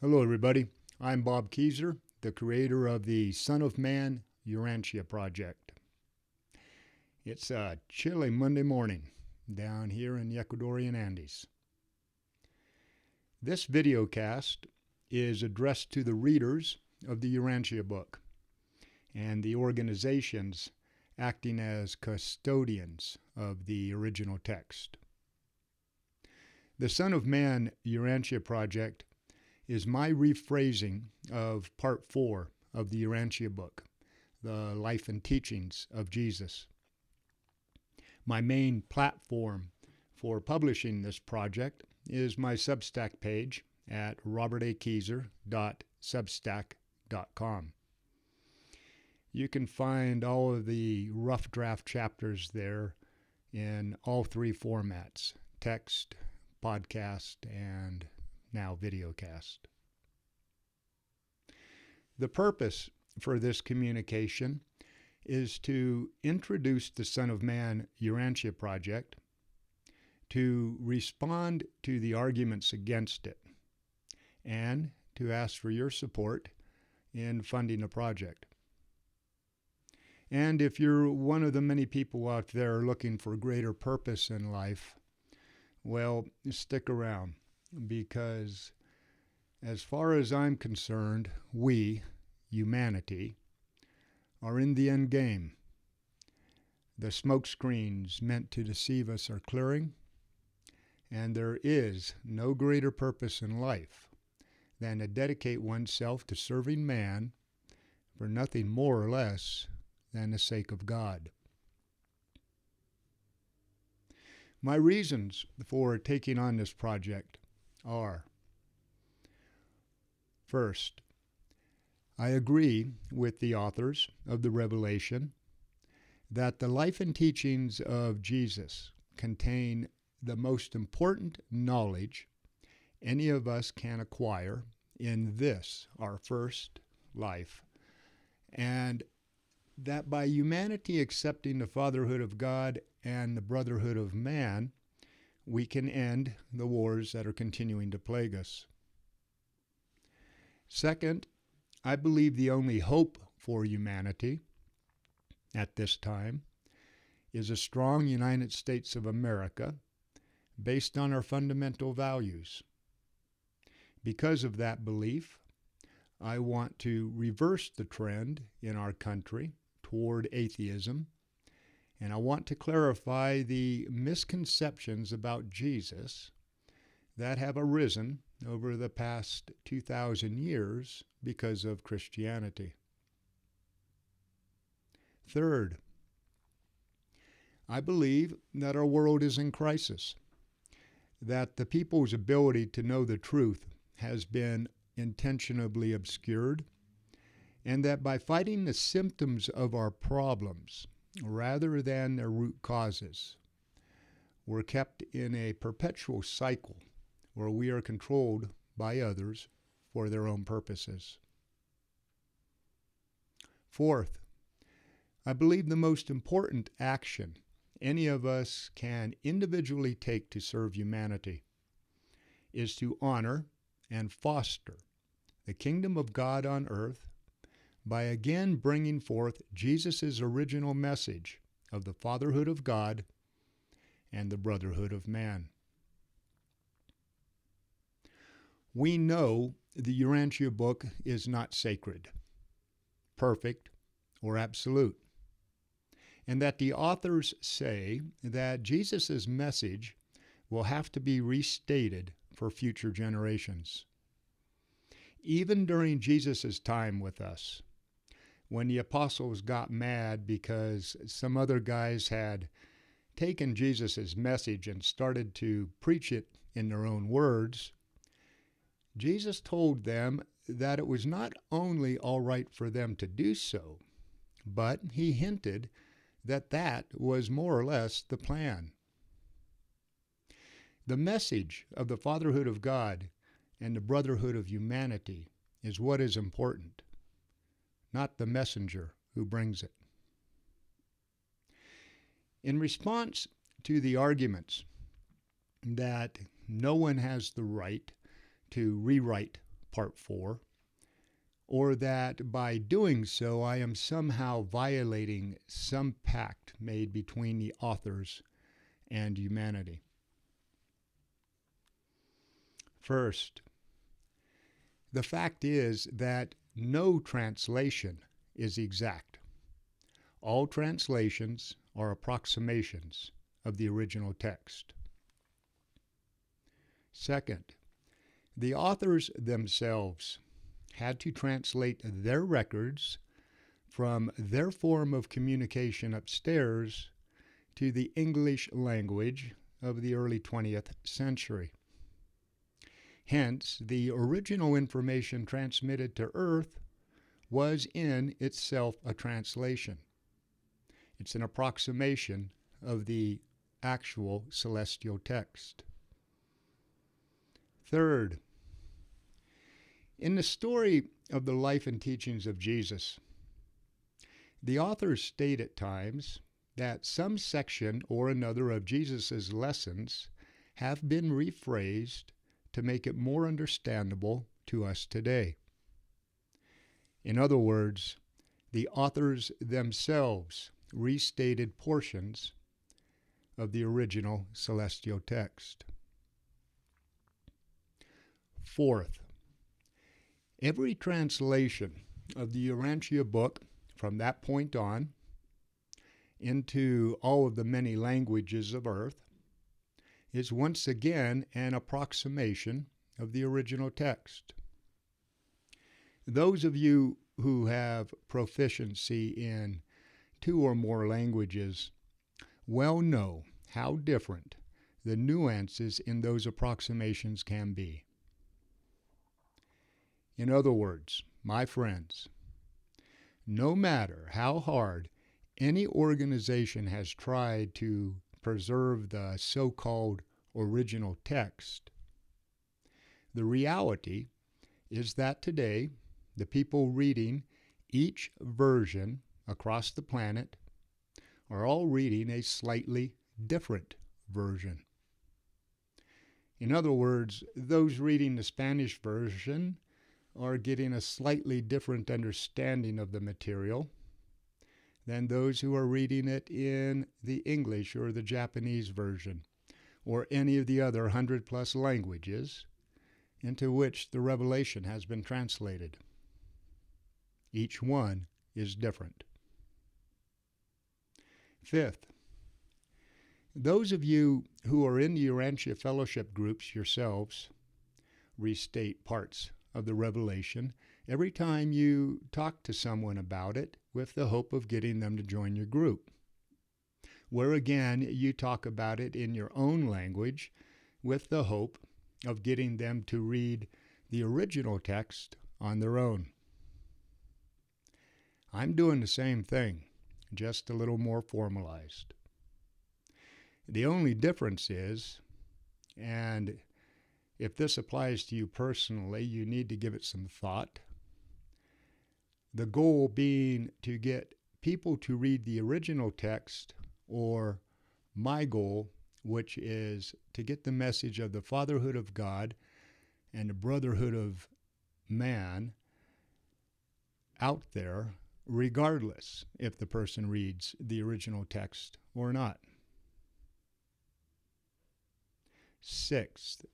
Hello, everybody. I'm Bob Keyser, the creator of the Son of Man Urantia project. It's a chilly Monday morning down here in the Ecuadorian Andes. This videocast is addressed to the readers of the Urantia book and the organizations acting as custodians of the original text. The Son of Man Urantia project is my rephrasing of part 4 of the Urantia book, The Life and Teachings of Jesus. My main platform for publishing this project is my Substack page at robertakeyser.substack.com. You can find all of the rough draft chapters there in all three formats: text, podcast, and now videocast. The purpose for this communication is to introduce the Son of Man Urantia project, to respond to the arguments against it, and to ask for your support in funding the project. And if you're one of the many people out there looking for greater purpose in life, well, stick around, because as far as I'm concerned, we, humanity, are in the end game. The smoke screens meant to deceive us are clearing, and there is no greater purpose in life than to dedicate oneself to serving man for nothing more or less than the sake of God. My reasons for taking on this project are: first, I agree with the authors of the Revelation that the life and teachings of Jesus contain the most important knowledge any of us can acquire in this, our first life, and that by humanity accepting the fatherhood of God and the brotherhood of man, we can end the wars that are continuing to plague us. Second, I believe the only hope for humanity at this time is a strong United States of America based on our fundamental values. Because of that belief, I want to reverse the trend in our country toward atheism, and I want to clarify the misconceptions about Jesus that have arisen over the past 2,000 years because of Christianity. Third, I believe that our world is in crisis, that the people's ability to know the truth has been intentionally obscured, and that by fighting the symptoms of our problems rather than their root causes, we're kept in a perpetual cycle where we are controlled by others for their own purposes. Fourth, I believe the most important action any of us can individually take to serve humanity is to honor and foster the kingdom of God on earth by again bringing forth Jesus' original message of the fatherhood of God and the brotherhood of man. We know the Urantia book is not sacred, perfect, or absolute, and that the authors say that Jesus' message will have to be restated for future generations. Even during Jesus' time with us, when the apostles got mad because some other guys had taken Jesus' message and started to preach it in their own words, Jesus told them that it was not only all right for them to do so, but he hinted that that was more or less the plan. The message of the fatherhood of God and the brotherhood of humanity is what is important, not the messenger who brings it. In response to the arguments that no one has the right to rewrite part 4, or that by doing so I am somehow violating some pact made between the authors and humanity. First, the fact is that no translation is exact. All translations are approximations of the original text. Second, the authors themselves had to translate their records from their form of communication upstairs to the English language of the early 20th century. Hence, the original information transmitted to Earth was in itself a translation. It's an approximation of the actual celestial text. Third, in the story of the life and teachings of Jesus, the authors state at times that some section or another of Jesus' lessons have been rephrased to make it more understandable to us today. In other words, the authors themselves restated portions of the original celestial text. Fourth, every translation of the Urantia book from that point on into all of the many languages of Earth is once again an approximation of the original text. Those of you who have proficiency in 2 or more languages well know how different the nuances in those approximations can be. In other words, my friends, no matter how hard any organization has tried to preserve the so-called original text, the reality is that today the people reading each version across the planet are all reading a slightly different version. In other words, those reading the Spanish version are getting a slightly different understanding of the material than those who are reading it in the English or the Japanese version, or any of the other 100+ languages into which the revelation has been translated. Each one is different. Fifth, those of you who are in the Urantia fellowship groups yourselves restate parts of the revelation every time you talk to someone about it with the hope of getting them to join your group, where again you talk about it in your own language with the hope of getting them to read the original text on their own. I'm doing the same thing, just a little more formalized. The only difference is, and if this applies to you personally, you need to give it some thought. The goal being to get people to read the original text, or my goal, which is to get the message of the fatherhood of God and the brotherhood of man out there, regardless if the person reads the original text or not. Sixth,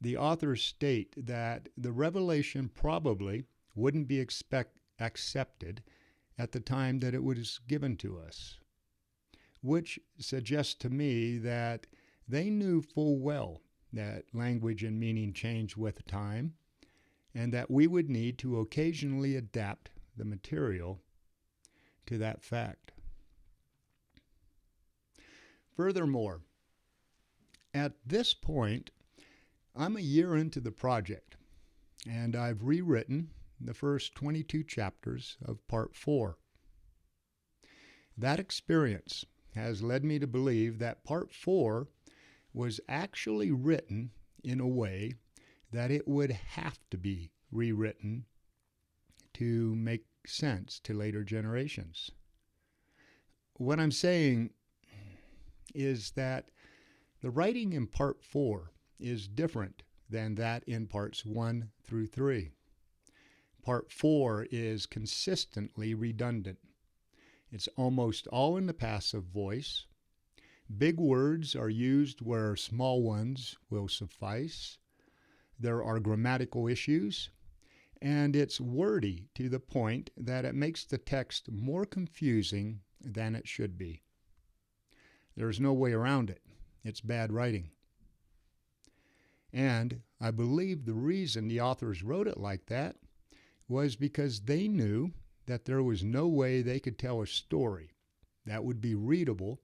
the authors state that the revelation probably wouldn't be accepted at the time that it was given to us, which suggests to me that they knew full well that language and meaning change with time, and that we would need to occasionally adapt the material to that fact. Furthermore, at this point, I'm a year into the project, and I've rewritten the first 22 chapters of Part 4. That experience has led me to believe that Part 4 was actually written in a way that it would have to be rewritten to make sense to later generations. What I'm saying is that the writing in Part 4 is different than that in Parts 1 through 3. Part 4 is consistently redundant. It's almost all in the passive voice. Big words are used where small ones will suffice. There are grammatical issues, and it's wordy to the point that it makes the text more confusing than it should be. There's no way around it. It's bad writing. And I believe the reason the authors wrote it like that was because they knew that there was no way they could tell a story that would be readable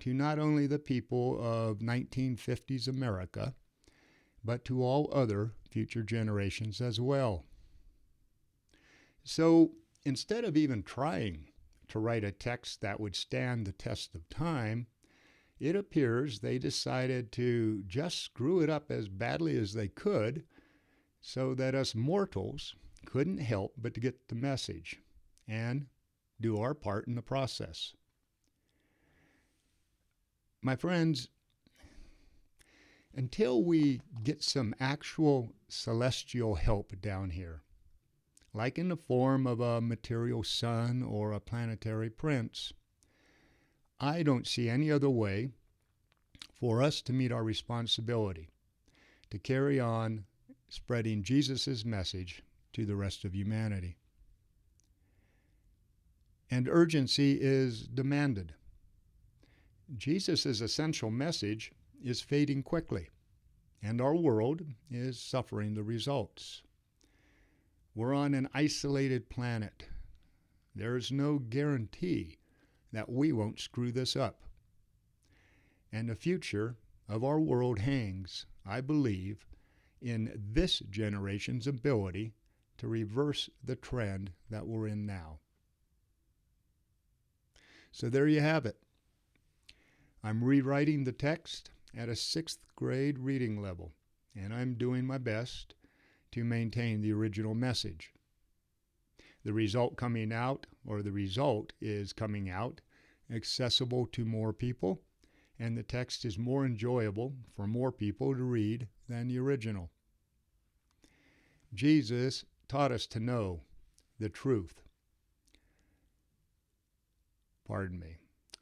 to not only the people of 1950s America, but to all other future generations as well. So instead of even trying to write a text that would stand the test of time, it appears they decided to just screw it up as badly as they could so that us mortals couldn't help but to get the message and do our part in the process. My friends, until we get some actual celestial help down here, like in the form of a material sun or a planetary prince, I don't see any other way for us to meet our responsibility to carry on spreading Jesus' message to the rest of humanity. And urgency is demanded. Jesus' essential message is fading quickly, and our world is suffering the results. We're on an isolated planet. There's no guarantee that we won't screw this up. And the future of our world hangs, I believe, in this generation's ability to reverse the trend that we're in now. So there you have it. I'm rewriting the text at a 6th grade reading level, and I'm doing my best to maintain the original message. The result is coming out accessible to more people, and the text is more enjoyable for more people to read than the original. Jesus taught us to know the truth.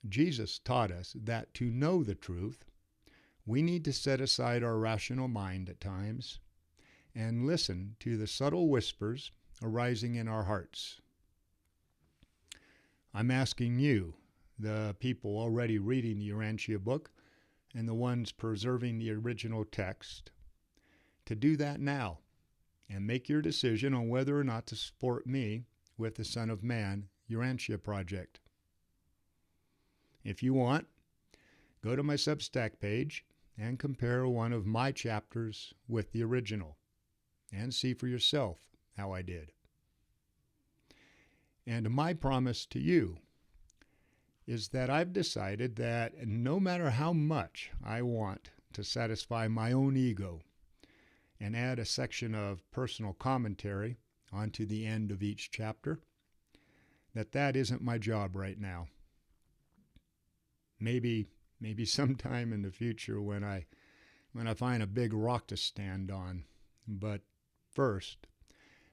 Jesus taught us that to know the truth, we need to set aside our rational mind at times and listen to the subtle whispers arising in our hearts. I'm asking you, the people already reading the Urantia book and the ones preserving the original text, to do that now and make your decision on whether or not to support me with the Son of Man Urantia project. If you want, go to my Substack page and compare one of my chapters with the original and see for yourself how I did. And my promise to you is that I've decided that no matter how much I want to satisfy my own ego and add a section of personal commentary onto the end of each chapter, that isn't my job right now. Maybe sometime in the future when I find a big rock to stand on. But first,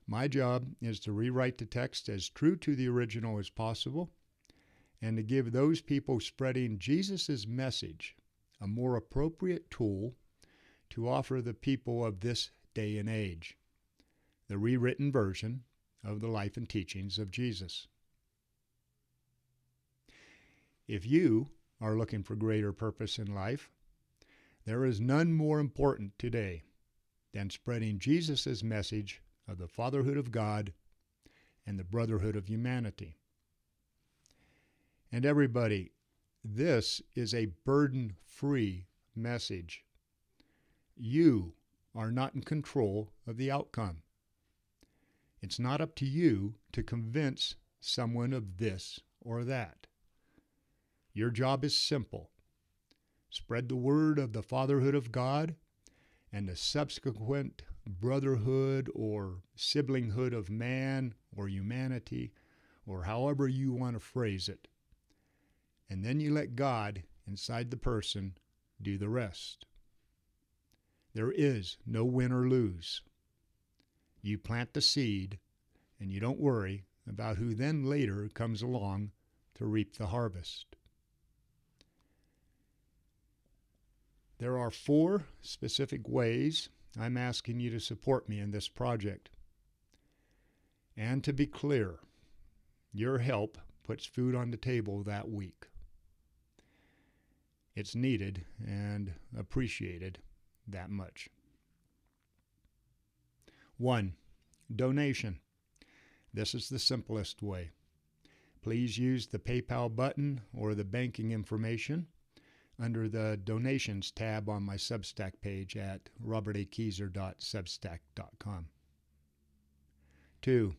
my job is to rewrite the text as true to the original as possible and to give those people spreading Jesus' message a more appropriate tool to offer the people of this day and age, the rewritten version of the life and teachings of Jesus. If you are looking for greater purpose in life, there is none more important today than spreading Jesus' message of the fatherhood of God and the brotherhood of humanity. And everybody, this is a burden-free message. You are not in control of the outcome. It's not up to you to convince someone of this or that. Your job is simple. Spread the word of the fatherhood of God and the subsequent brotherhood or siblinghood of man or humanity, or however you want to phrase it. And then you let God inside the person do the rest. There is no win or lose. You plant the seed, and you don't worry about who then later comes along to reap the harvest. There are 4 specific ways I'm asking you to support me in this project. And to be clear, your help puts food on the table that week. It's needed and appreciated that much. 1. Donation. This is the simplest way. Please use the PayPal button or the banking information under the Donations tab on my Substack page at robertakeyser.substack.com. 2.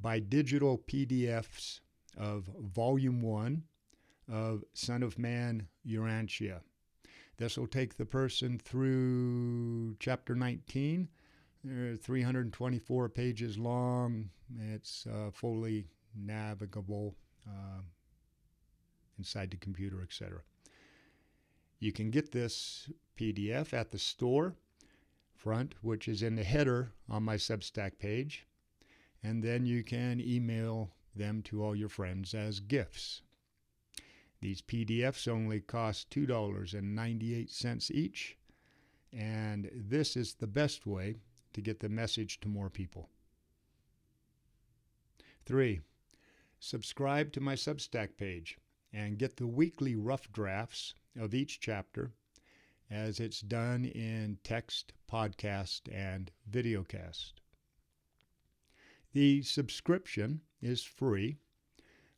Buy digital PDFs of Volume 1 of Son of Man, Urantia. This will take the person through Chapter 19. They're 324 pages long. It's fully navigable inside the computer, etc. You can get this PDF at the store front, which is in the header on my Substack page, and then you can email them to all your friends as gifts. These PDFs only cost $2.98 each, and this is the best way to get the message to more people. 3. Subscribe to my Substack page and get the weekly rough drafts of each chapter as it's done in text, podcast, and videocast. The subscription is free,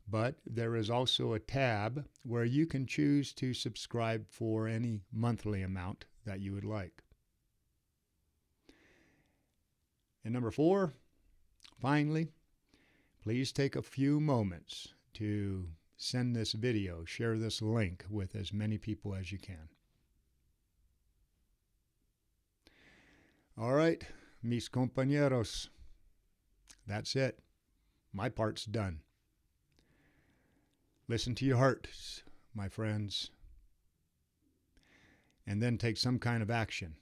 but there is also a tab where you can choose to subscribe for any monthly amount that you would like. And number 4, finally, please take a few moments to send this video, share this link with as many people as you can. All right, mis compañeros, that's it. My part's done. Listen to your hearts, my friends, and then take some kind of action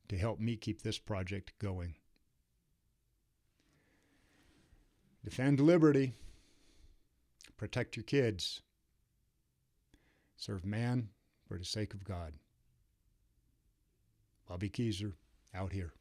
to help me keep this project going. Defend liberty. Protect your kids. Serve man for the sake of God. Bobby Keyser, out here.